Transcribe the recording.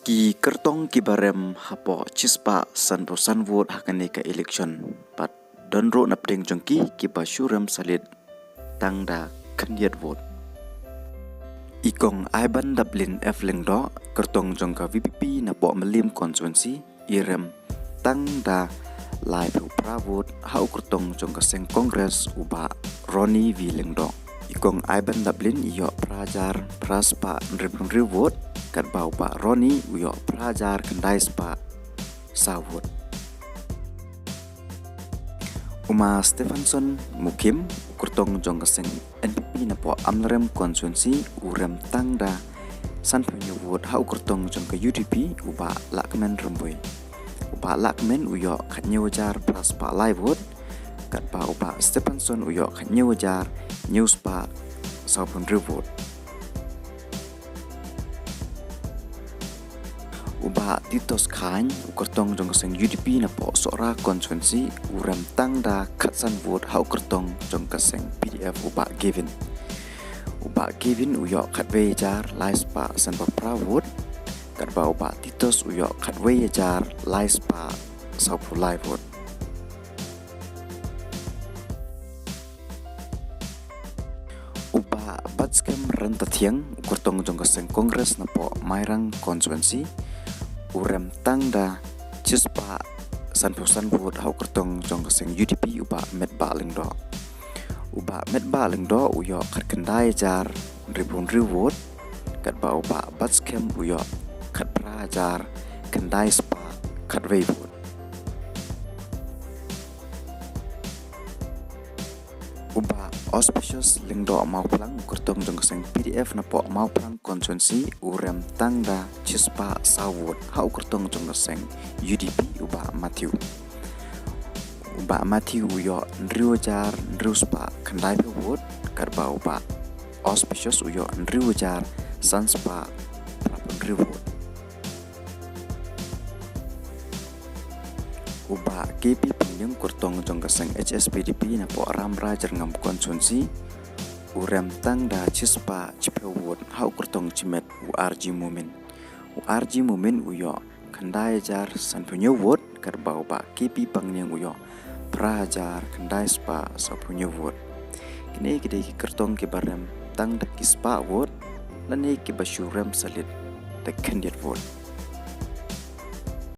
Ki kertong ki barem hapo cispa san bosan vote hakane ka election pat donro napdeng jongki ki basuram salit tangda kandiat vote ikong aiban dablin efling do kertong jongka VPP na po melim constituency irem tangda live pra vote hau kertong jongka seng kongres uba Roni Viling do ikong aiban dablin iyo prajar praspa nripun vote kat bau Pak Roni uyo pelajar kendai Pak Sawut Uma Stefanson Mukim kurtong jong keseng NPP na po amlerem konstituensi urem tangda san penyebut hau kurtong jong ke UDP uba lakmen rembui uba lakmen uyo katnya wajar plus Pak Laivut kat bau Pak Stefanson uyo katnya wajar news Pak saupun revut uba titos kany kertong jong keseng UDP na po sora konstituensi urem tangda katsan vote hau kertong jong keseng PDF uba Gavin uyo katwe jar lais pa san pa pravut katba uba titos uyo katwe jar lais pa saupu lai vote uba batskem renta thiang kertong jong keseng kongres na po mairang konstituensi urem tangda cispa san vote hau kertong jong keseng UDP uba met baling do uyo kat kendai jar ribun vote kat ba uba batskem uyo kat prajar kendai spa kat vote uba auspicious lingdo mau plang kertong jong keseng PDF na po mau plang konstituensi urem tangda cispa sawut hau kertong jong keseng UDP uba Matthew uyo nriwajar nriuspa kendai vote karba uba auspicious uyo nriwajar sanspa prapun vote uba KP penyeng kurtong jong keseng HSPDP na po ramra jerngam konstituensi urem tangda cispa cipewut hau kurtong cimet URG Mumin uyo kendai jar san punya vote karba uba KP penyeng uyo prajar kendai spa sa punya vote kini kita kertong ke barem tangda kispa vote lani ke basyurem salit the candidate vote